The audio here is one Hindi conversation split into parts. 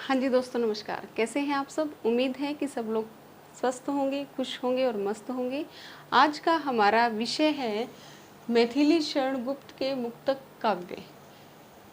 हाँ जी दोस्तों, नमस्कार। कैसे हैं आप सब? उम्मीद है कि सब लोग स्वस्थ होंगे, खुश होंगे और मस्त होंगे। आज का हमारा विषय है मैथिली शरण गुप्त के मुक्तक काव्य।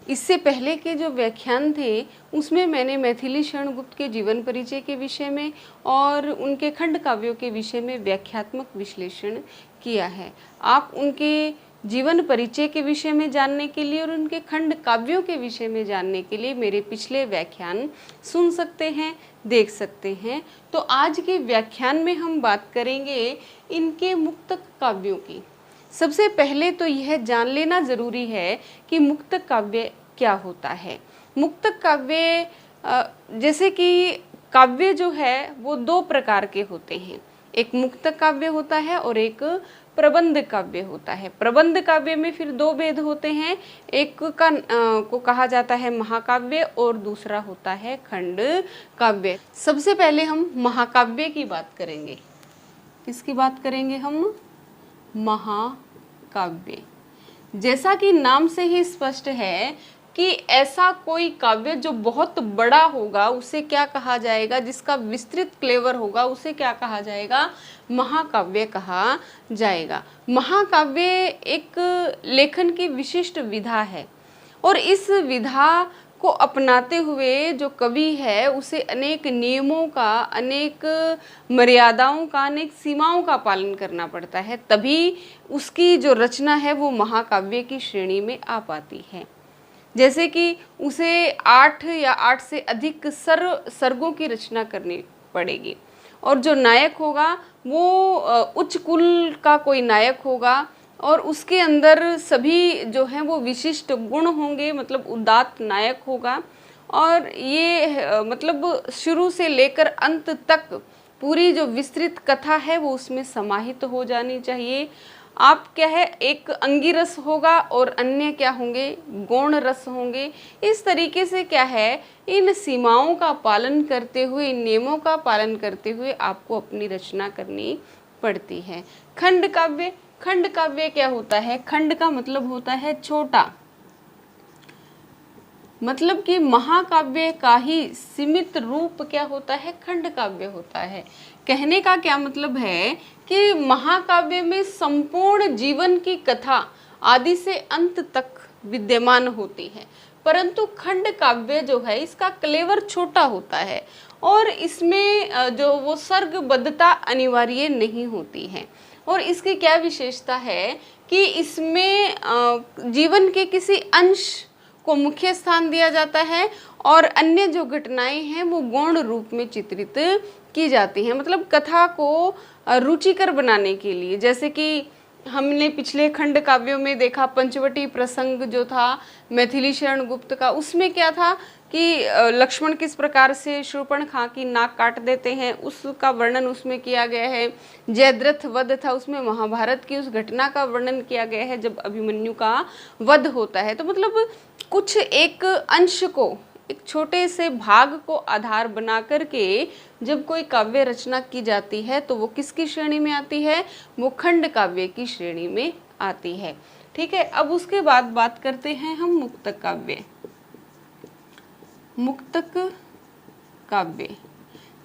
इससे पहले के जो व्याख्यान थे उसमें मैंने मैथिली शरण गुप्त के जीवन परिचय के विषय में और उनके खंड काव्यों के विषय में व्याख्यात्मक विश्लेषण किया है। आप उनके जीवन परिचय के विषय में जानने के लिए और उनके खंड काव्यों के विषय में जानने के लिए मेरे पिछले व्याख्यान सुन सकते हैं, देख सकते हैं। तो आज के व्याख्यान में हम बात करेंगे इनके मुक्तक काव्यों की। सबसे पहले तो यह जान लेना जरूरी है कि मुक्तक काव्य क्या होता है। मुक्तक काव्य जैसे कि काव्य जो है वो दो प्रकार के होते हैं। एक मुक्तक काव्य होता है और एक प्रबंध काव्य होता है। प्रबंध काव्य में फिर दो भेद होते हैं। एक का को कहा जाता है महाकाव्य और दूसरा होता है खंड काव्य। सबसे पहले हम महाकाव्य की बात करेंगे। किसकी बात करेंगे हम? महाकाव्य। जैसा कि नाम से ही स्पष्ट है कि ऐसा कोई काव्य जो बहुत बड़ा होगा उसे क्या कहा जाएगा, जिसका विस्तृत क्लेवर होगा उसे क्या कहा जाएगा? महाकाव्य कहा जाएगा। महाकाव्य एक लेखन की विशिष्ट विधा है और इस विधा को अपनाते हुए जो कवि है उसे अनेक नियमों का, अनेक मर्यादाओं का, अनेक सीमाओं का पालन करना पड़ता है, तभी उसकी जो रचना है वो महाकाव्य की श्रेणी में आ पाती है। जैसे कि उसे 8 या 8 से अधिक सर्गों की रचना करनी पड़ेगी और जो नायक होगा वो उच्च कुल का कोई नायक होगा और उसके अंदर सभी जो हैं वो विशिष्ट गुण होंगे, मतलब उदात्त नायक होगा। और ये मतलब शुरू से लेकर अंत तक पूरी जो विस्तृत कथा है वो उसमें समाहित हो जानी चाहिए। आप क्या है, एक अंगिरस होगा और अन्य क्या होंगे? गौण रस होंगे। इस तरीके से क्या है, इन सीमाओं का पालन करते हुए, इन नियमों का पालन करते हुए आपको अपनी रचना करनी पड़ती है। खंड काव्य। खंड काव्य क्या होता है? खंड का मतलब होता है छोटा, मतलब कि महाकाव्य का ही सीमित रूप क्या होता है? खंड काव्य होता है। कहने का क्या मतलब है कि महाकाव्य में संपूर्ण जीवन की कथा आदि से अंत तक विद्यमान होती है, परंतु खंड काव्य जो है इसका क्लेवर छोटा होता है और इसमें जो वो सर्गबद्धता अनिवार्य नहीं होती है। और इसकी क्या विशेषता है कि इसमें जीवन के किसी अंश को मुख्य स्थान दिया जाता है और अन्य जो घटनाएं हैं वो गौण रूप में चित्रित की जाती हैं, मतलब कथा को रुचिकर बनाने के लिए। जैसे कि हमने पिछले खंड काव्यों में देखा, पंचवटी प्रसंग जो था मैथिली शरण गुप्त का, उसमें क्या था कि लक्ष्मण किस प्रकार से शूर्पणखा की नाक काट देते हैं उसका वर्णन उसमें किया गया है। जयद्रथ वध था, उसमें महाभारत की उस घटना का वर्णन किया गया है जब अभिमन्यु का वध होता है। तो मतलब कुछ एक अंश को, एक छोटे से भाग को आधार बना करके जब कोई काव्य रचना की जाती है तो वो किसकी श्रेणी में आती है? वो खंड काव्य की श्रेणी में आती है। ठीक है, अब उसके बाद बात करते हैं हम मुक्तक काव्य। मुक्तक काव्य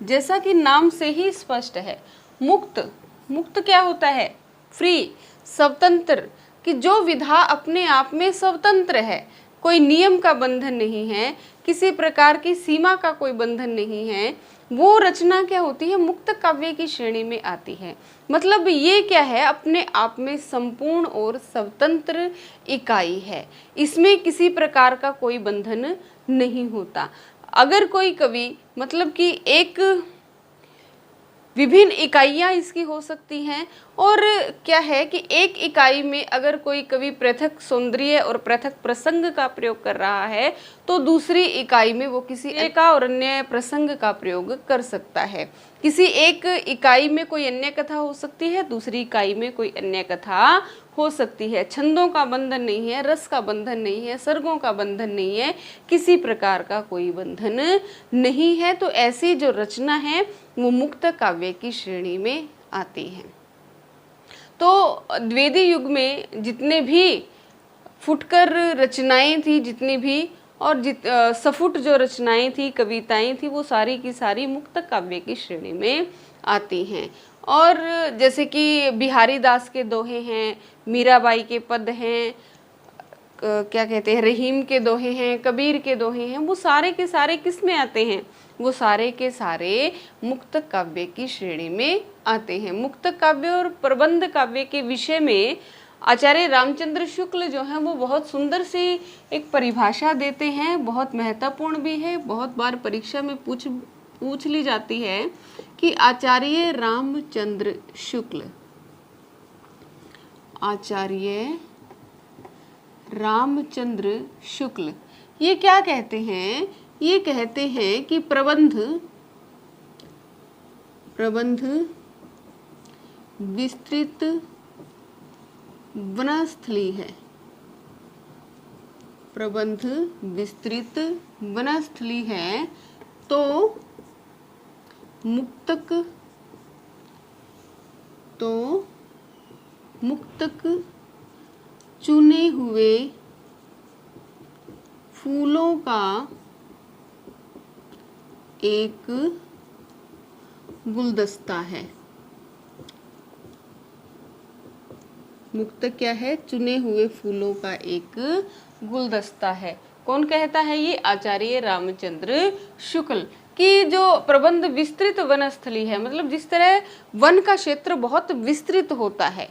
जैसा कि नाम से ही स्पष्ट है, मुक्त। मुक्त क्या होता है? फ्री, स्वतंत्र, कि जो विधा अपने आप में स्वतंत्र है, कोई नियम का बंधन नहीं है, किसी प्रकार की सीमा का कोई बंधन नहीं है, वो रचना क्या होती है? मुक्त काव्य की श्रेणी में आती है। मतलब ये क्या है? अपने आप में संपूर्ण और स्वतंत्र इकाई है, इसमें किसी प्रकार का कोई बंधन नहीं होता। अगर कोई कवि, मतलब कि एक विभिन्न इकाइयाँ इसकी हो सकती हैं और क्या है कि एक इकाई में अगर कोई कवि पृथक सौंदर्य और पृथक प्रसंग का प्रयोग कर रहा है तो दूसरी इकाई में वो किसी एक और अन्य प्रसंग का प्रयोग कर सकता है। किसी एक इकाई में कोई अन्य कथा हो सकती है, दूसरी इकाई में कोई अन्य कथा हो सकती है। छंदों का बंधन नहीं है, रस का बंधन नहीं है, सर्गों का बंधन नहीं है, किसी प्रकार का कोई बंधन नहीं है। तो ऐसी जो रचना है वो मुक्त काव्य की श्रेणी में आती है। तो द्विवेदी युग में जितने भी फुटकर रचनाएं थी, जितनी भी, और सफुट जो रचनाएं थी, कविताएं थी, वो सारी की सारी मुक्तक काव्य की श्रेणी में आती हैं। और जैसे कि बिहारी दास के दोहे हैं, मीराबाई के पद हैं, क्या कहते हैं, रहीम के दोहे हैं, कबीर के दोहे हैं, वो सारे के सारे किस में आते हैं? वो सारे के सारे मुक्तक काव्य की श्रेणी में आते हैं। मुक्तक काव्य और प्रबंध काव्य के विषय में आचार्य रामचंद्र शुक्ल जो हैं वो बहुत सुंदर सी एक परिभाषा देते हैं, बहुत महत्वपूर्ण भी है, बहुत बार परीक्षा में पूछ ली जाती है कि आचार्य रामचंद्र शुक्ल, आचार्य रामचंद्र शुक्ल ये क्या कहते हैं? ये कहते हैं कि प्रबंध विस्तृत वनस्थली है। प्रबंध विस्तृत वनस्थली है तो मुक्तक चुने हुए फूलों का एक गुलदस्ता है। मुक्तक क्या है? चुने हुए फूलों का एक गुलदस्ता है। कौन कहता है ये? आचार्य रामचंद्र शुक्ल। कि जो प्रबंध विस्तृत वनस्थली है, मतलब जिस तरह वन का क्षेत्र बहुत विस्तृत होता है,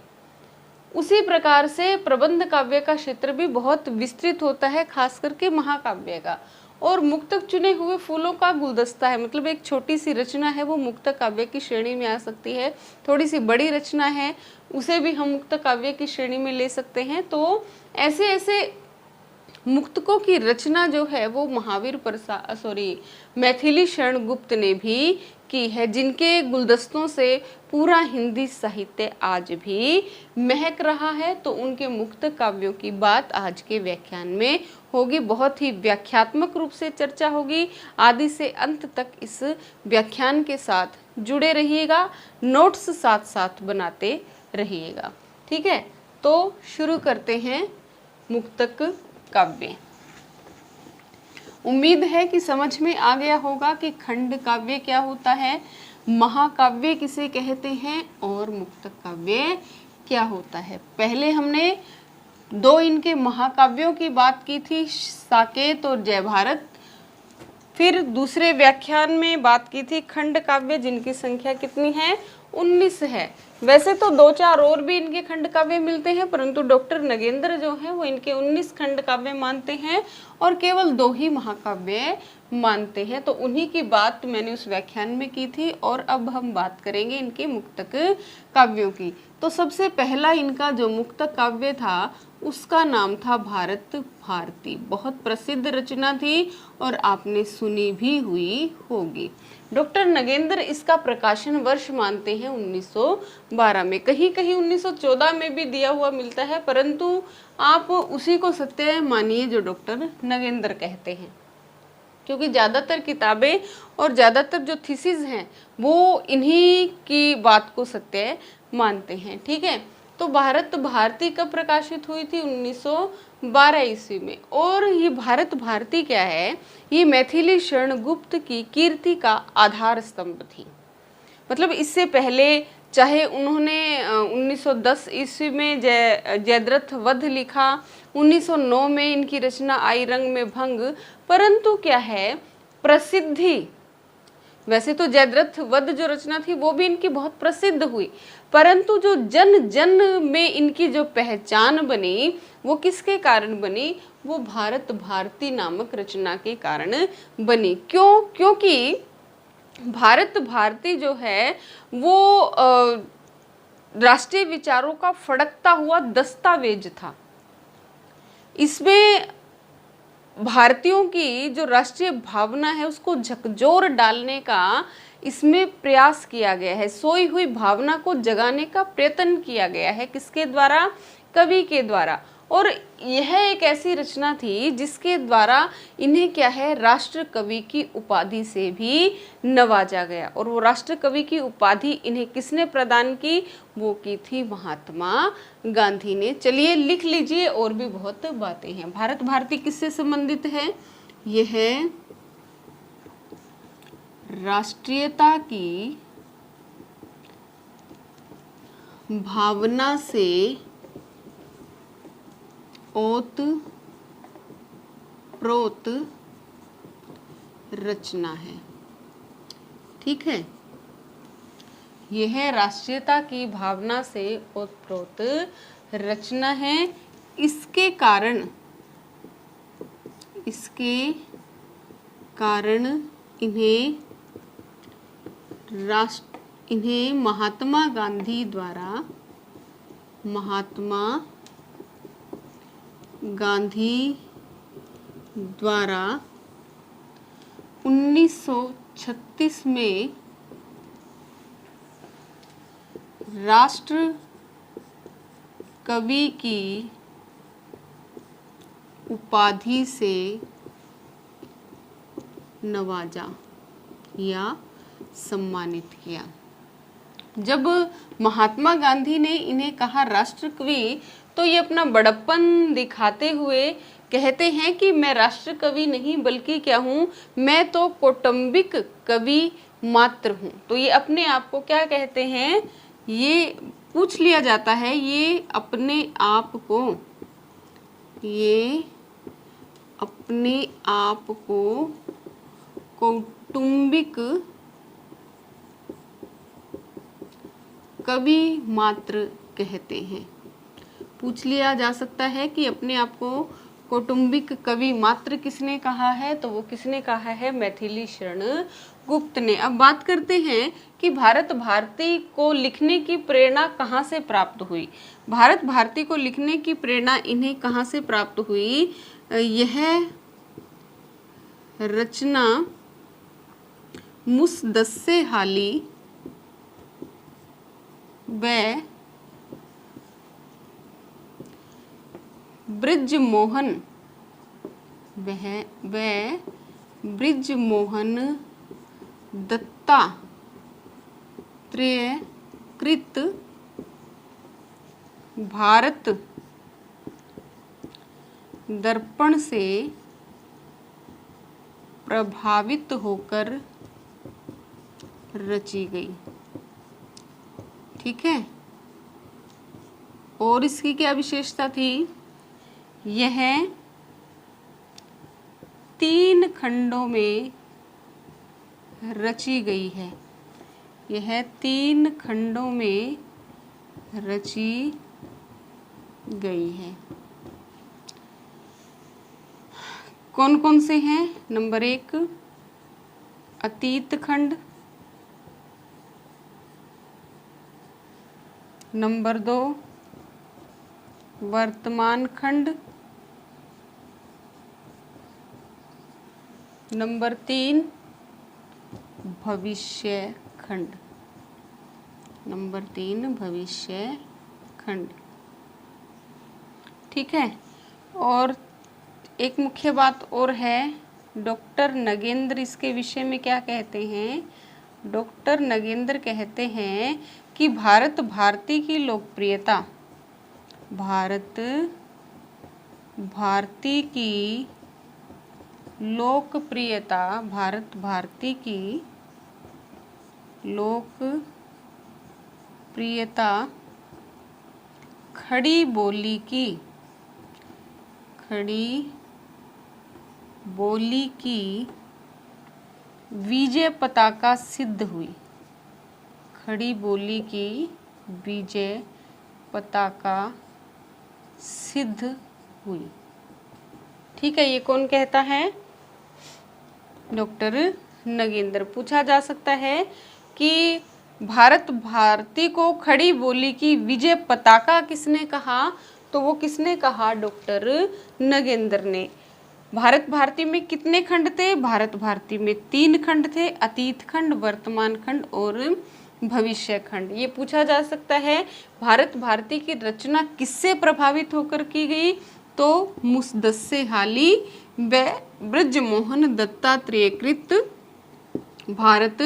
उसी प्रकार से प्रबंध काव्य का क्षेत्र भी बहुत विस्तृत होता है, खास करके महाकाव्य का। और मुक्तक चुने हुए फूलों का गुलदस्ता है, मतलब एक छोटी सी रचना है वो मुक्तक काव्य की श्रेणी में आ सकती है। थोड़ी सी बड़ी रचना है उसे भी हम मुक्तक काव्य की श्रेणी में ले सकते हैं। तो ऐसे ऐसे मुक्तकों की रचना जो है वो मैथिली शरण गुप्त ने भी की है, जिनके गुलदस्तों से पूरा हिंदी साहित्य आज भी महक रहा है। तो उनके मुक्तक काव्यों की बात आज के व्याख्यान में होगी, बहुत ही व्याख्यात्मक रूप से चर्चा होगी। आदि से अंत तक इस व्याख्यान के साथ जुड़े रहिएगा, नोट्स साथ साथ बनाते रहिएगा, ठीक है। तो शुरू करते हैं मुक्तक काव्य। उम्मीद है कि समझ में आ गया होगा कि खंड काव्य क्या होता है, महाकाव्य किसे कहते हैं और मुक्तक काव्य क्या होता है। पहले हमने दो इनके महाकाव्यों की बात की थी, साकेत और जय भारत। फिर दूसरे व्याख्यान में बात की थी खंड काव्य, जिनकी संख्या कितनी है? 19 है। वैसे तो 2-4 और भी इनके खंड काव्य मिलते हैं, परंतु डॉक्टर नगेंद्र जो हैं वो इनके 19 खंड काव्य मानते हैं और केवल 2 ही महाकाव्य मानते हैं। तो उन्हीं की बात मैंने उस व्याख्यान में की थी और अब हम बात करेंगे इनके मुक्तक काव्यों की। तो सबसे पहला इनका जो मुक्तक काव्य था उसका नाम था भारत भारती। बहुत प्रसिद्ध रचना थी और आपने सुनी भी हुई होगी। डॉक्टर नगेंद्र इसका प्रकाशन वर्ष मानते हैं 1912 में, कहीं कहीं 1914 में भी दिया हुआ मिलता है, परंतु आप उसी को सत्य मानिए जो डॉक्टर नगेंद्र कहते हैं, क्योंकि ज़्यादातर किताबें और ज़्यादातर जो थीसिस हैं वो इन्हीं की बात को सत्य मानते हैं, ठीक है। तो भारत भारती कब प्रकाशित हुई थी? 1912 ईस्वी में। और ये भारत भारती क्या है? ये मैथिली शरण गुप्त की कीर्ति का आधार स्तंभ थी। मतलब इससे पहले चाहे उन्होंने 1910 ईस्वी में जयद्रथ वध लिखा, 1909 में इनकी रचना आई रंग में भंग, परंतु क्या है, प्रसिद्धि, वैसे तो जयद्रथ वध जो रचना थी वो भी इनकी बहुत प्रसिद्ध हुई, परंतु जो जन जन में इनकी जो पहचान बनी वो किसके कारण बनी? वो भारत भारती नामक रचना के कारण बनी। क्यों? क्योंकि भारत भारती जो है वो राष्ट्रीय विचारों का फड़कता हुआ दस्तावेज था। इसमें भारतीयों की जो राष्ट्रीय भावना है उसको झकझोर डालने का इसमें प्रयास किया गया है, सोई हुई भावना को जगाने का प्रयत्न किया गया है। किसके द्वारा? कवि के द्वारा। और यह एक ऐसी रचना थी जिसके द्वारा इन्हें क्या है, राष्ट्र कवि की उपाधि से भी नवाजा गया। और वो राष्ट्र कवि की उपाधि इन्हें किसने प्रदान की? वो की थी महात्मा गांधी ने। चलिए लिख लीजिए, और भी बहुत बातें हैं। भारत भारती किससे संबंधित है? यह राष्ट्रीयता की भावना से ओतप्रोत रचना है। ठीक है, यह राष्ट्रीयता की भावना से ओतप्रोत रचना है। इसके कारण इन्हें महात्मा गांधी द्वारा 1936 में राष्ट्र कवि की उपाधि से नवाजा या सम्मानित किया। जब महात्मा गांधी ने इन्हें कहा राष्ट्र कवि, तो ये अपना बड़प्पन दिखाते हुए कहते हैं कि मैं राष्ट्र कवि नहीं बल्कि क्या हूँ, मैं तो कौटुंबिक कवि मात्र हूँ। तो ये अपने आप को क्या कहते हैं, ये पूछ लिया जाता है, ये अपने आप को कौटुंबिक कवि मात्र कहते हैं। पूछ लिया जा सकता है कि अपने आप को कौटुंबिक कवि मात्र किसने कहा है, तो वो किसने कहा है, मैथिली शरण गुप्त ने। अब बात करते हैं कि भारत भारती को लिखने की प्रेरणा कहाँ से प्राप्त हुई। भारत भारती को लिखने की प्रेरणा इन्हें कहाँ से प्राप्त हुई। यह रचना मुसद्दे हाली व बृजमोहन दत्तात्रेयकृत भारत दर्पण से प्रभावित होकर रची गई। ठीक है, और इसकी क्या विशेषता थी, यह 3 खंडों में रची गई है। यह 3 खंडों में रची गई है। कौन कौन से हैं, नंबर 1 अतीत खंड, नंबर 2 वर्तमान खंड, नंबर 3 भविष्य खंड। नंबर 3 भविष्य खंड। ठीक है, और एक मुख्य बात और है, डॉक्टर नगेंद्र इसके विषय में क्या कहते हैं। डॉक्टर नगेंद्र कहते हैं कि भारत भारती की लोकप्रियता, भारत भारती की लोकप्रियता, भारत भारती की लोकप्रियता खड़ी बोली की विजय पताका सिद्ध हुई। खड़ी बोली की विजय पताका सिद्ध हुई। ठीक है, ये कौन कहता है, डॉक्टर नगेंद्र। पूछा जा सकता है कि भारत भारती को खड़ी बोली की विजय पताका किसने कहा, तो वो किसने कहा, डॉक्टर नगेंद्र ने। भारत भारती में कितने खंड थे, भारत भारती में 3 खंड थे, अतीत खंड, वर्तमान खंड और भविष्य खंड। ये पूछा जा सकता है भारत भारती की रचना किससे प्रभावित होकर की गई, तो मुसद्दे हाली व बृजमोहन दत्तात्रेयकृत भारत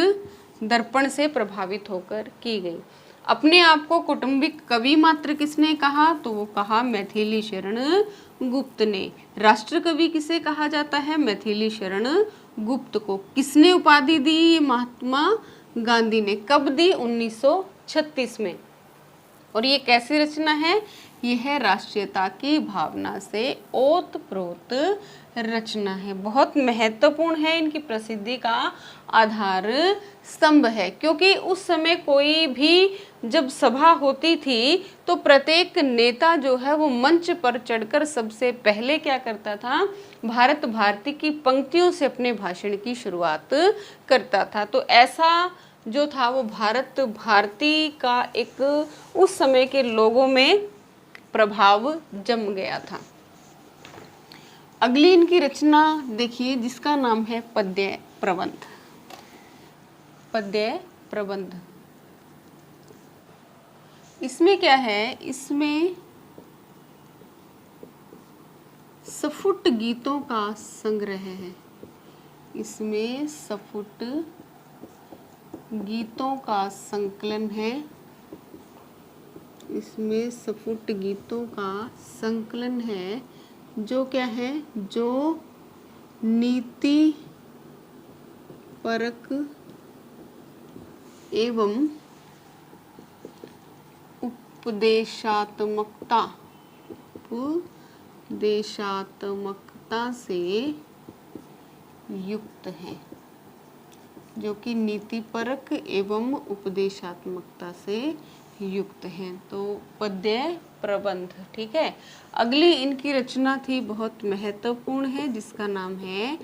दर्पण से प्रभावित होकर की गई। अपने आप को कौटुंबिक कवि मात्र किसने कहा, तो वो कहा मैथिली शरण गुप्त ने। राष्ट्रकवि किसे कहा जाता है? मैथिली शरण गुप्त को। किसने उपाधि दी? ये महात्मा गांधी ने। कब दी? 1936 में। और ये कैसी रचना है? यह राष्ट्रीयता की भावना से ओतप्रोत रचना है। बहुत महत्वपूर्ण है, इनकी प्रसिद्धि का आधार स्तंभ है। क्योंकि उस समय कोई भी जब सभा होती थी तो प्रत्येक नेता जो है वो मंच पर चढ़कर सबसे पहले क्या करता था? भारत भारती की पंक्तियों से अपने भाषण की शुरुआत करता था। तो ऐसा जो था वो भारत भारती का एक उस समय के लोगों में प्रभाव जम गया था। अगली इनकी रचना देखिए जिसका नाम है पद्य प्रबंध। पद्य प्रबंध, इसमें क्या है? इसमें सफुट गीतों का संग्रह है। इसमें सफुट गीतों का संकलन है। इसमें सफुट गीतों का संकलन है जो क्या है? जो नीति परक एवं उपदेशात्मकता से युक्त है। जो कि नीतिपरक एवं उपदेशात्मकता से युक्त हैं। तो पद्य प्रबंध, ठीक है। अगली इनकी रचना थी बहुत महत्वपूर्ण है जिसका नाम है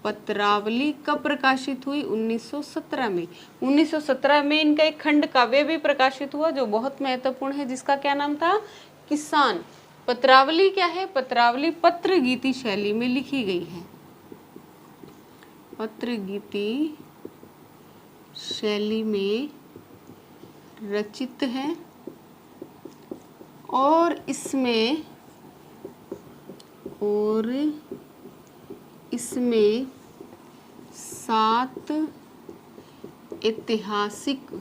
पत्रावली। कब प्रकाशित हुई? 1917 में। 1917 में इनका एक खंड काव्य भी प्रकाशित हुआ जो बहुत महत्वपूर्ण है, जिसका क्या नाम था? किसान। पत्रावली क्या है? पत्रावली पत्र गीति शैली में लिखी गई है। पत्र गीति शैली में रचित है और इसमें 7 ऐतिहासिक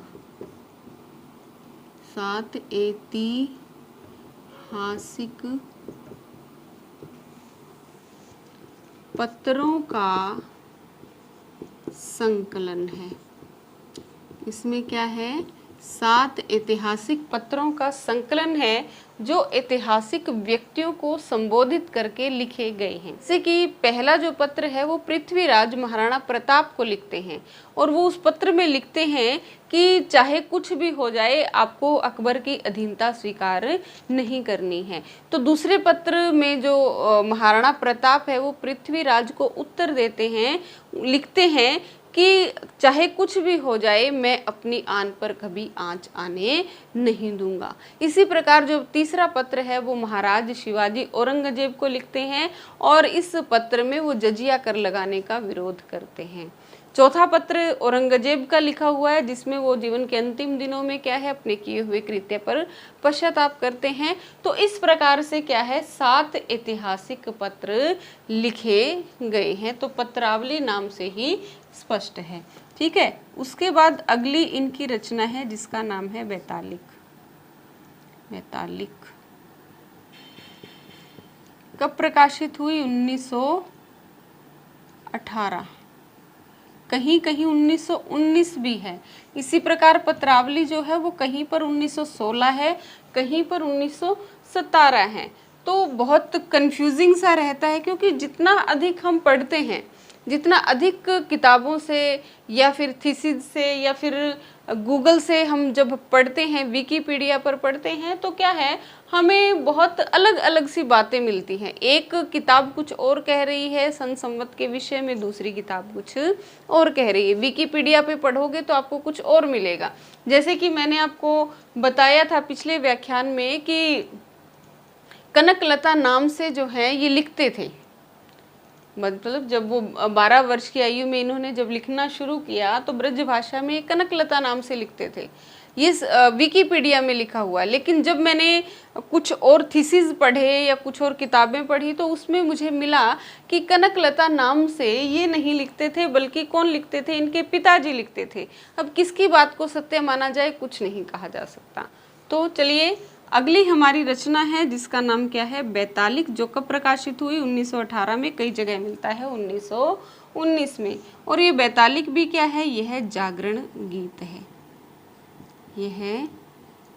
पत्रों का संकलन है। इसमें क्या है? 7 ऐतिहासिक पत्रों का संकलन है जो ऐतिहासिक व्यक्तियों को संबोधित करके लिखे गए हैं। जैसे कि पहला जो पत्र है वो पृथ्वीराज महाराणा प्रताप को लिखते हैं और वो उस पत्र में लिखते हैं कि चाहे कुछ भी हो जाए आपको अकबर की अधीनता स्वीकार नहीं करनी है। तो दूसरे पत्र में जो महाराणा प्रताप है वो पृथ्वीराज को उत्तर देते हैं, लिखते हैं कि चाहे कुछ भी हो जाए मैं अपनी आन पर कभी आंच आने नहीं दूंगा। इसी प्रकार जो तीसरा पत्र है वो महाराज शिवाजी औरंगजेब को लिखते हैं और इस पत्र में वो जजिया कर लगाने का विरोध करते हैं। चौथा पत्र औरंगजेब का लिखा हुआ है जिसमें वो जीवन के अंतिम दिनों में क्या है? अपने किए हुए कृत्य पर पश्चाताप करते हैं। तो इस प्रकार से क्या है? 7 ऐतिहासिक पत्र लिखे गए हैं। तो पत्रावली नाम से ही स्पष्ट है, ठीक है। उसके बाद अगली इनकी रचना है जिसका नाम है वैतालिक। वैतालिक कब प्रकाशित हुई? 1918। कहीं कहीं 1919 भी है। इसी प्रकार पत्रावली जो है वो कहीं पर 1916 है, कहीं पर 1917 है। तो बहुत कंफ्यूजिंग सा रहता है क्योंकि जितना अधिक हम पढ़ते हैं, जितना अधिक किताबों से या फिर थीसिस से या फिर गूगल से हम जब पढ़ते हैं, विकिपीडिया पर पढ़ते हैं, तो क्या है हमें बहुत अलग अलग सी बातें मिलती हैं। एक किताब कुछ और कह रही है सन संवत के विषय में, दूसरी किताब कुछ और कह रही है। विकिपीडिया पे पढ़ोगे तो आपको कुछ और मिलेगा। जैसे कि मैंने आपको बताया था पिछले व्याख्यान में कि कनकलता नाम से जो है ये लिखते थे। मतलब जब वो 12 वर्ष की आयु में इन्होंने जब लिखना शुरू किया तो ब्रज भाषा में कनकलता नाम से लिखते थे। ये विकिपीडिया में लिखा हुआ है। लेकिन जब मैंने कुछ और थीसिस पढ़े या कुछ और किताबें पढ़ी तो उसमें मुझे मिला कि कनकलता नाम से ये नहीं लिखते थे, बल्कि कौन लिखते थे? इनके पिताजी लिखते थे। अब किसकी बात को सत्य माना जाए, कुछ नहीं कहा जा सकता। तो चलिए अगली हमारी रचना है जिसका नाम क्या है, बैतालिक, जो कब प्रकाशित हुई, 1918 में। कई जगह मिलता है 1919 में। और ये बैतालिक भी क्या है, यह जागरण गीत है। यह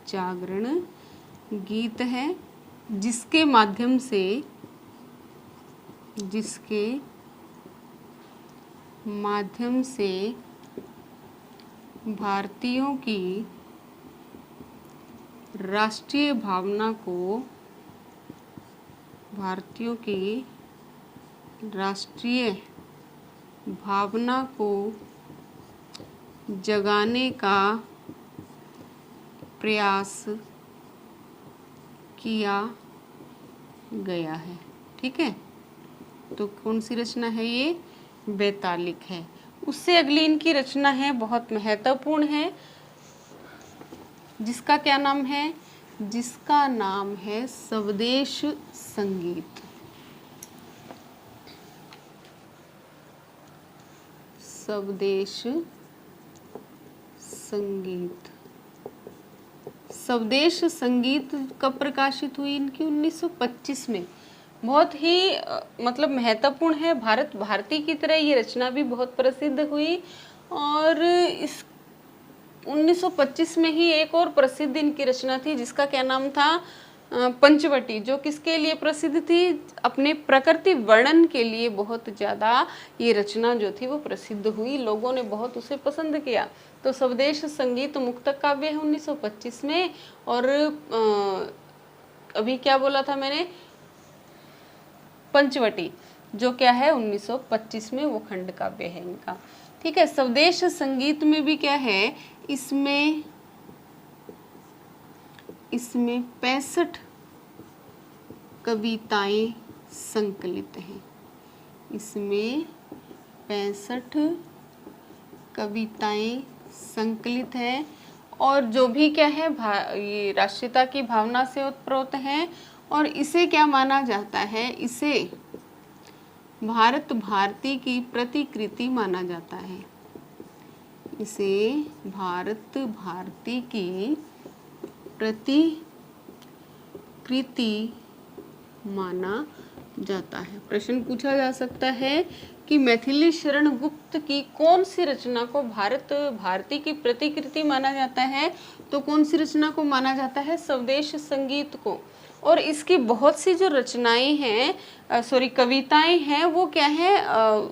जागरण गीत है जिसके माध्यम से भारतीयों की राष्ट्रीय भावना को जगाने का प्रयास किया गया है। ठीक है, तो कौन सी रचना है ये, बैतालिक है। उससे अगली इनकी रचना है, बहुत महत्वपूर्ण है, जिसका क्या नाम है, जिसका नाम है स्वदेश संगीत। स्वदेश संगीत। स्वदेश संगीत कब प्रकाशित हुई इनकी, 1925 में। बहुत ही मतलब महत्वपूर्ण है। भारती की तरह ये रचना भी बहुत प्रसिद्ध हुई। और इस 1925 में ही एक और प्रसिद्ध इनकी रचना थी जिसका क्या नाम था, पंचवटी, जो किसके लिए प्रसिद्ध थी, अपने प्रकृति वर्णन के लिए बहुत ज़्यादा ये रचना जो थी वो प्रसिद्ध हुई, लोगों ने बहुत उसे पसंद किया। तो स्वदेश संगीत मुक्तक काव्य है 1925 में। और अभी क्या बोला था मैंने, पंचवटी, जो क्या है 1925 में, वो खंड काव्य है इनका। ठीक है, स्वदेश संगीत में भी क्या है, इसमें 65 कविताएं संकलित हैं। इसमें 65 कविताएं संकलित हैं। और जो भी क्या है, ये राष्ट्रीयता की भावना से ओतप्रोत हैं। और इसे क्या माना जाता है, इसे भारत भारती की प्रतिकृति माना जाता है। इसे भारत भारती की प्रतिकृति माना जाता है। प्रश्न पूछा जा सकता है कि मैथिली शरण गुप्त की कौन सी रचना को भारत भारती की प्रतिकृति माना जाता है, तो कौन सी रचना को माना जाता है, स्वदेश संगीत को। और इसकी बहुत सी जो रचनाएं हैं, कविताएं हैं, वो क्या है,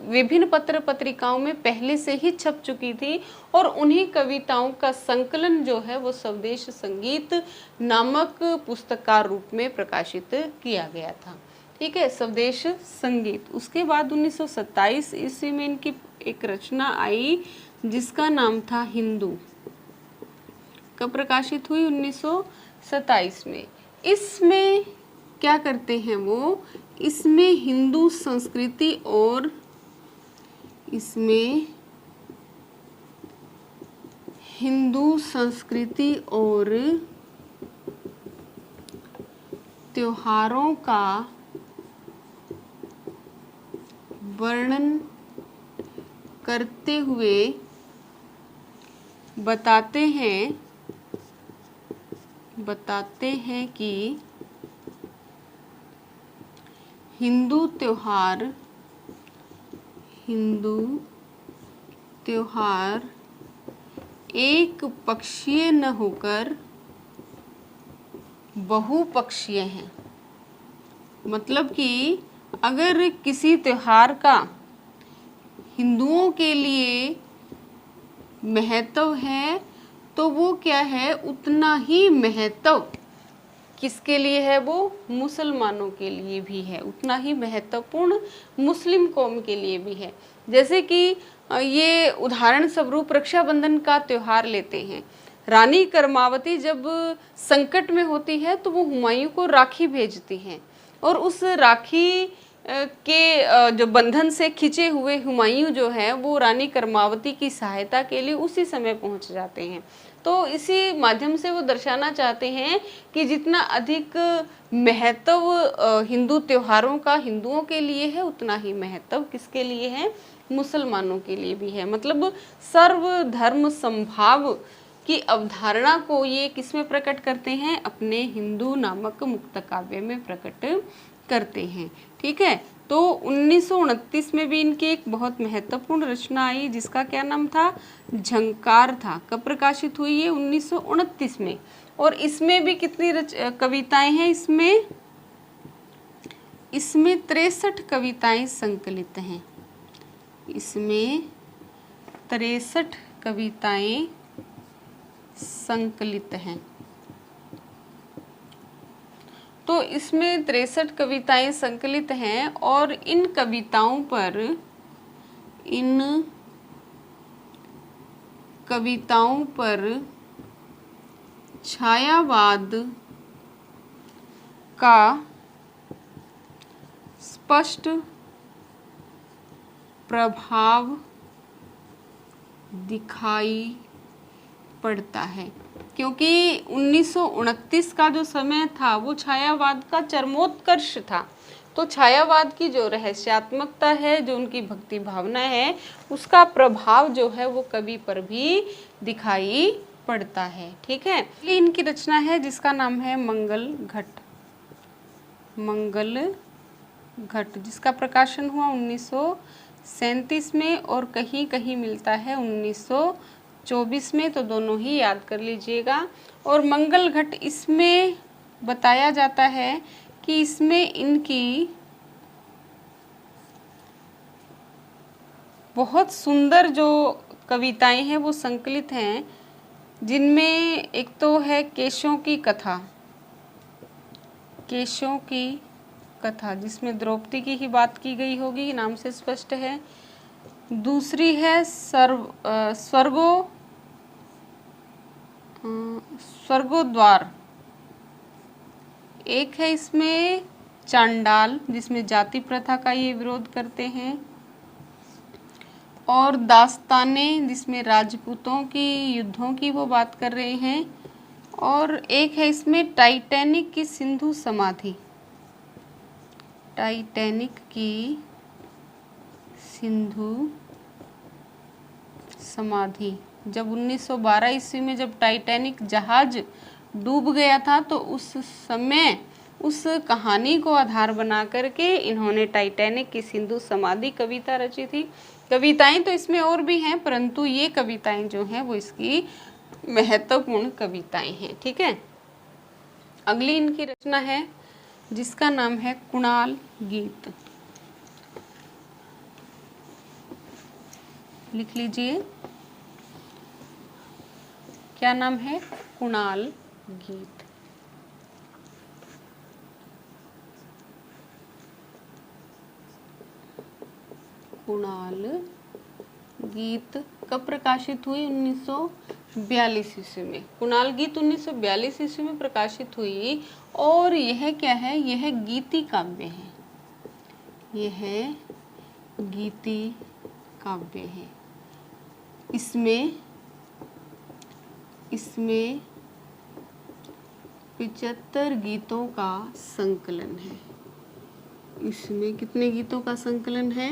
विभिन्न पत्र पत्रिकाओं में पहले से ही छप चुकी थी। और उन्हीं कविताओं का संकलन जो है वो स्वदेश संगीत नामक पुस्तकार रूप में प्रकाशित किया गया था। ठीक है, स्वदेश संगीत। उसके बाद 1927 ईस्वी में इनकी एक रचना आई जिसका नाम था हिंदू। कब प्रकाशित हुई, 1927 में। इसमें क्या करते हैं वो, इसमें हिंदू संस्कृति और त्योहारों का वर्णन करते हुए बताते हैं कि हिंदू त्योहार एक पक्षीय न होकर बहुपक्षीय हैं। मतलब कि अगर किसी त्योहार का हिंदुओं के लिए महत्व है तो वो क्या है, उतना ही महत्व किसके लिए है, वो मुसलमानों के लिए भी है, उतना ही महत्वपूर्ण मुस्लिम कौम के लिए भी है। जैसे कि ये उदाहरण स्वरूप रक्षाबंधन का त्योहार लेते हैं। रानी कर्मावती जब संकट में होती है तो वो हुमायूं को राखी भेजती हैं और उस राखी के जो बंधन से खिंचे हुए हुमायूं जो है वो रानी कर्मावती की सहायता के लिए उसी समय पहुंच जाते हैं। तो इसी माध्यम से वो दर्शाना चाहते हैं कि जितना अधिक महत्व हिंदू त्योहारों का हिंदुओं के लिए है, उतना ही महत्व किसके लिए है, मुसलमानों के लिए भी है। मतलब सर्व धर्म संभाव की अवधारणा को ये किसमें प्रकट करते हैं, अपने हिंदू नामक मुक्त काव्य में प्रकट करते हैं। ठीक है, तो 1929 में भी इनकी एक बहुत महत्वपूर्ण रचना आई जिसका क्या नाम था, झंकार था। कब प्रकाशित हुई ये, 1929 में। और इसमें भी कितनी कविताएं हैं, इसमें 63 कविताएं संकलित हैं। इसमें 63 कविताएं संकलित हैं। तो इसमें 63 कविताएं संकलित हैं और इन कविताओं पर छायावाद का स्पष्ट प्रभाव दिखाई पड़ता है, क्योंकि 1929 का जो समय था वो छायावाद का चरमोत्कर्ष था। तो छायावाद की जो रहस्यात्मकता है, जो उनकी भक्ति भावना है, उसका प्रभाव जो है वो कवि पर भी दिखाई पड़ता है। ठीक है, ये इनकी रचना है जिसका नाम है मंगल घट। मंगल घट जिसका प्रकाशन हुआ 1937 में और कहीं कहीं मिलता है 1924 में, तो दोनों ही याद कर लीजिएगा। और मंगल घट इसमें बताया जाता है कि इसमें इनकी बहुत सुंदर जो कविताएं हैं वो संकलित हैं, जिनमें एक तो है केशों की कथा, केशों की कथा जिसमें द्रौपदी की ही बात की गई होगी, नाम से स्पष्ट है। दूसरी है स्वर्गोद्वार। एक है इसमें चांडाल जिसमें जाति प्रथा का ये विरोध करते हैं, और दास्ताने जिसमें राजपूतों की युद्धों की वो बात कर रहे हैं। और एक है इसमें टाइटैनिक की सिंधु समाधि। टाइटैनिक की सिंधु समाधि, जब 1912 ईस्वी में जब टाइटैनिक जहाज डूब गया था, तो उस समय उस कहानी को आधार बना करके इन्होंने टाइटैनिक की सिंधु समाधि कविता रची थी। कविताएं तो इसमें और भी हैं, परंतु ये कविताएं जो हैं वो इसकी महत्वपूर्ण कविताएं हैं। ठीक है, अगली इनकी रचना है जिसका नाम है कुणाल गीत। लिख लीजिए, क्या नाम है, कुणाल गीत। कुणाल गीत कब प्रकाशित हुई, 1942 ईस्वी में। कुणाल गीत 1942 ईस्वी में प्रकाशित हुई। और यह क्या है, यह गीति काव्य है, यह गीति काव्य है। इसमें 75 गीतों का संकलन है। इसमें कितने गीतों का संकलन है,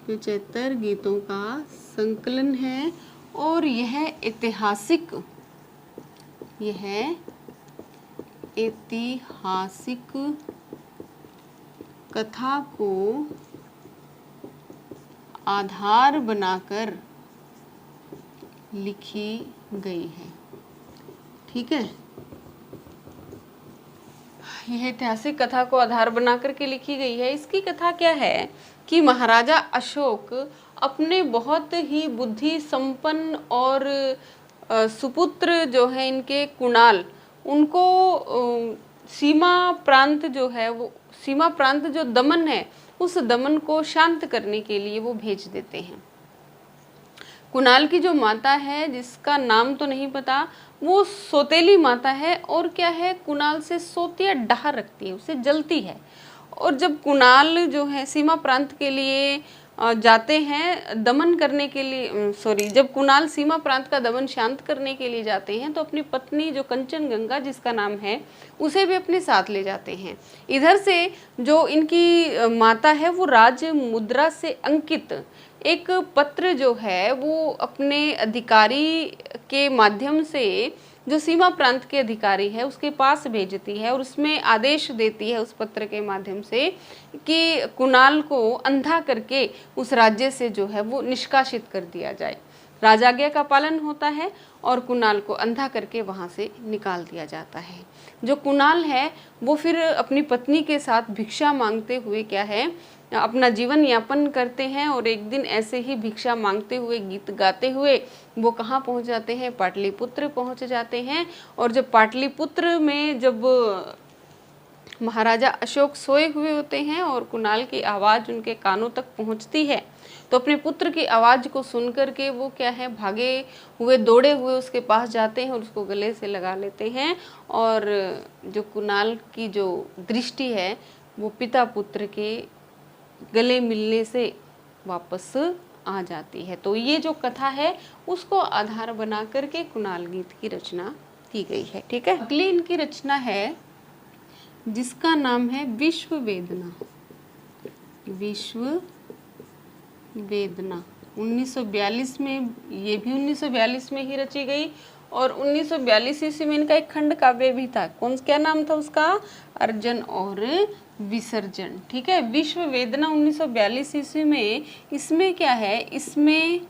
75 गीतों का संकलन है। और यह ऐतिहासिक कथा को आधार बनाकर लिखी गई है। ठीक है, यह ऐतिहासिक कथा को आधार बना करके लिखी गई है। इसकी कथा क्या है कि महाराजा अशोक अपने बहुत ही बुद्धि संपन्न और सुपुत्र जो है इनके कुणाल, उनको सीमा प्रांत जो है वो सीमा प्रांत जो दमन है, उस दमन को शांत करने के लिए वो भेज देते हैं। कुणाल की जो माता है, जिसका नाम तो नहीं पता, वो सौतेली माता है और क्या है, कुणाल से सोतिया डाह रखती है, उसे जलती है। और जब कुणाल जो है सीमा प्रांत के लिए जाते हैं दमन करने के लिए, जब कुणाल सीमा प्रांत का दमन शांत करने के लिए जाते हैं, तो अपनी पत्नी जो कंचनगंगा जिसका नाम है, उसे भी अपने साथ ले जाते हैं। इधर से जो इनकी माता है वो राज मुद्रा से अंकित एक पत्र जो है वो अपने अधिकारी के माध्यम से, जो सीमा प्रांत के अधिकारी है उसके पास भेजती है और उसमें आदेश देती है उस पत्र के माध्यम से कि कुणाल को अंधा करके उस राज्य से जो है वो निष्कासित कर दिया जाए। राजाज्ञा का पालन होता है और कुणाल को अंधा करके वहाँ से निकाल दिया जाता है। जो कुणाल है वो फिर अपनी पत्नी के साथ भिक्षा मांगते हुए क्या है अपना जीवन यापन करते हैं और एक दिन ऐसे ही भिक्षा मांगते हुए गीत गाते हुए वो कहाँ पहुँच जाते हैं, पाटलिपुत्र पहुँच जाते हैं। और जब पाटलिपुत्र में जब महाराजा अशोक सोए हुए होते हैं और कुणाल की आवाज़ उनके कानों तक पहुंचती है तो अपने पुत्र की आवाज़ को सुन कर के वो क्या है भागे हुए दौड़े हुए उसके पास जाते हैं और उसको गले से लगा लेते हैं। और जो कुणाल की जो दृष्टि है वो पिता पुत्र के गले मिलने से वापस आ जाती है। तो ये जो कथा है उसको आधार बना करके कुणाल गीत की रचना की गई है। ठीक है, अगली इनकी रचना है जिसका नाम है विश्व वेदना। विश्व वेदना 1942 में, ये भी 1942 में ही रची गई और 1942 ईस्वी में इनका एक खंड काव्य भी था। क्या नाम था उसका? अर्जन और विसर्जन। ठीक है, विश्व वेदना 1942 ईस्वी में। इसमें क्या है, इसमें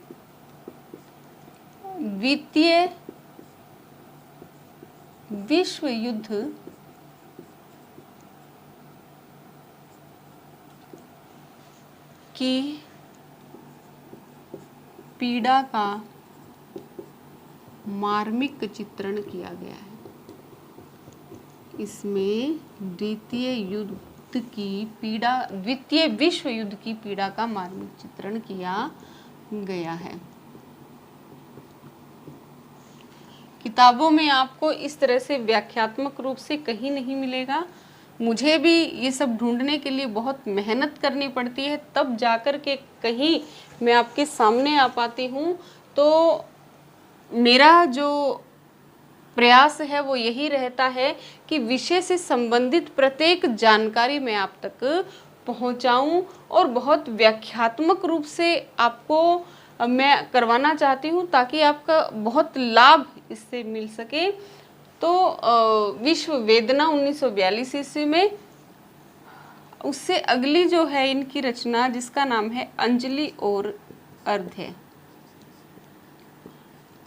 द्वितीय विश्व युद्ध की पीड़ा का मार्मिक चित्रण किया गया है। इसमें द्वितीय विश्व युद्ध की पीड़ा का मार्मिक चित्रण किया गया है। किताबों में आपको इस तरह से व्याख्यात्मक रूप से कहीं नहीं मिलेगा। मुझे भी ये सब ढूंढने के लिए बहुत मेहनत करनी पड़ती है, तब जाकर के कहीं मैं आपके सामने आ पाती हूँ। तो मेरा जो प्रयास है वो यही रहता है कि विषय से संबंधित प्रत्येक जानकारी मैं आप तक पहुँचाऊँ और बहुत व्याख्यात्मक रूप से आपको मैं करवाना चाहती हूँ ताकि आपका बहुत लाभ इससे मिल सके। तो विश्व वेदना 1942 ईस्वी में। उससे अगली जो है इनकी रचना जिसका नाम है अंजलि और अर्ध है।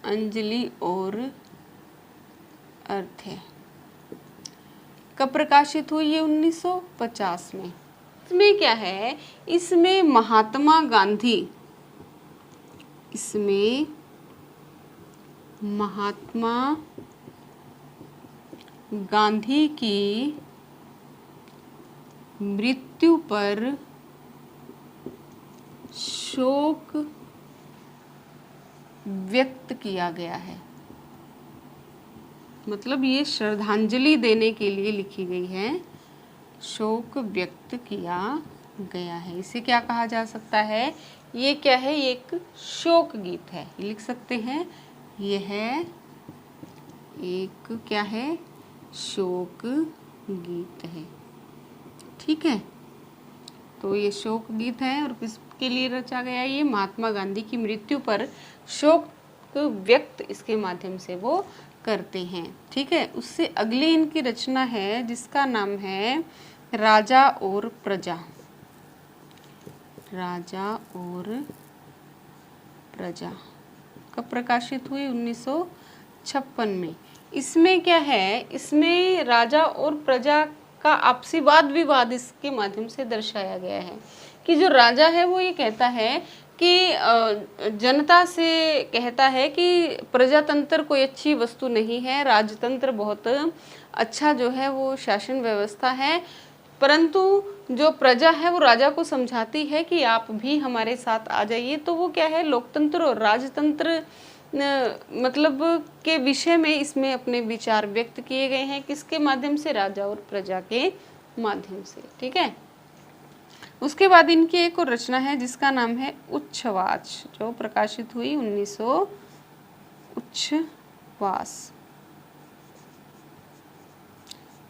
अंजलि और अर्ध है कब प्रकाशित हुई? ये 1950 में। इसमें क्या है, इसमें महात्मा गांधी की मृत्यु पर शोक व्यक्त किया गया है। मतलब ये श्रद्धांजलि देने के लिए लिखी गई है, शोक व्यक्त किया गया है। इसे क्या कहा जा सकता है? ये क्या है? ये एक शोक गीत है, लिख सकते हैं। यह है एक क्या है? शोक गीत है। ठीक है, तो ये शोक गीत है और किसके लिए रचा गया है? ये महात्मा गांधी की मृत्यु पर शोक व्यक्त इसके माध्यम से वो करते हैं। ठीक है, उससे अगली इनकी रचना है जिसका नाम है राजा और प्रजा। राजा और प्रजा कब प्रकाशित हुई? 1956 में। इसमें क्या है, इसमें राजा और प्रजा का आपसी वाद विवाद इसके माध्यम से दर्शाया गया है कि जो राजा है वो ये कहता है कि जनता से कहता है कि प्रजातंत्र कोई अच्छी वस्तु नहीं है, राजतंत्र बहुत अच्छा जो है वो शासन व्यवस्था है, परंतु जो प्रजा है वो राजा को समझाती है कि आप भी हमारे साथ आ जाइए। तो वो क्या है, लोकतंत्र और राजतंत्र मतलब के विषय में इसमें अपने विचार व्यक्त किए गए हैं। किसके माध्यम से? राजा और प्रजा के माध्यम से। ठीक है, उसके बाद इनकी एक और रचना है जिसका नाम है उच्छ्वास, जो प्रकाशित हुई 1900। उच्छ्वास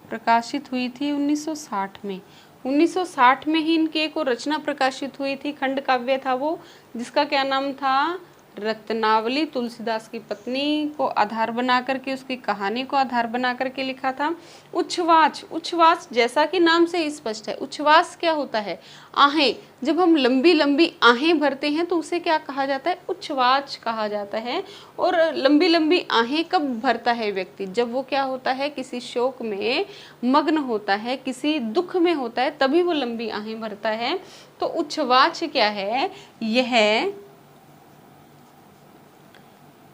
प्रकाशित हुई थी 1960 में। 1960 में ही इनकी एक और रचना प्रकाशित हुई थी, खंड काव्य था वो, जिसका क्या नाम था, रत्नावली। तुलसीदास की पत्नी को आधार बना करके, उसकी कहानी को आधार बना करके लिखा था। उच्छ्वास, उच्छ्वास जैसा कि नाम से स्पष्ट है, उच्छ्वास क्या होता है, आहें। जब हम लंबी लंबी आहें भरते हैं तो उसे क्या कहा जाता है, उच्छ्वास कहा जाता है। और लंबी लंबी आहें कब भरता है व्यक्ति, जब वो क्या होता है, किसी शोक में मग्न होता है, किसी दुख में होता है, तभी वो लंबी आहें भरता है। तो उच्छ्वास क्या है, यह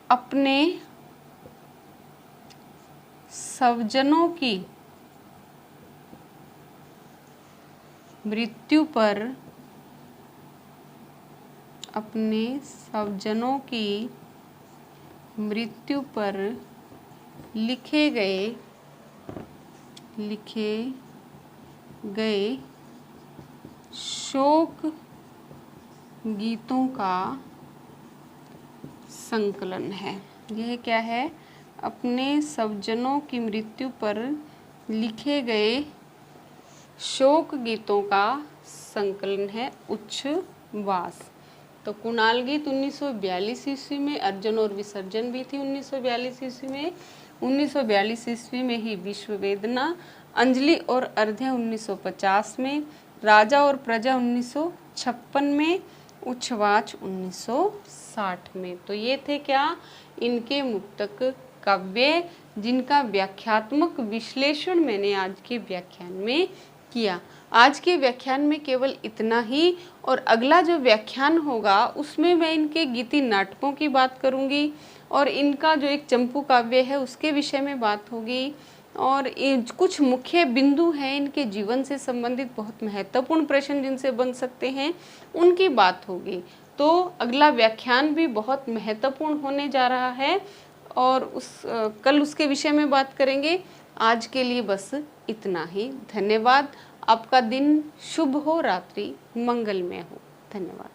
अपने स्वजनों की मृत्यु पर, अपने स्वजनों की मृत्यु पर लिखे गए शोक गीतों का संकलन है। यह क्या है, अपने स्वजनों की मृत्यु पर लिखे गए शोक गीतों का संकलन है उच्छ्वास। तो कुणाल गीत 1942 ईस्वी में, अर्जुन और विसर्जन भी थी 1942 ईस्वी में। 1942 ईस्वी में ही विश्व वेदना, अंजलि और अर्ध्या 1950 में, राजा और प्रजा 1956 में, उच्छ्वास 1960 में। तो ये थे क्या, इनके मुक्तक काव्य, जिनका व्याख्यात्मक विश्लेषण मैंने आज के व्याख्यान में किया। आज के व्याख्यान में केवल इतना ही, और अगला जो व्याख्यान होगा उसमें मैं इनके गीति नाटकों की बात करूंगी, और इनका जो एक चंपू काव्य है उसके विषय में बात होगी, और कुछ मुख्य बिंदु हैं इनके जीवन से संबंधित, बहुत महत्वपूर्ण प्रश्न जिनसे बन सकते हैं, उनकी बात होगी। तो अगला व्याख्यान भी बहुत महत्वपूर्ण होने जा रहा है, और कल उसके विषय में बात करेंगे। आज के लिए बस इतना ही। धन्यवाद। आपका दिन शुभ हो, रात्रि मंगलमय हो। धन्यवाद।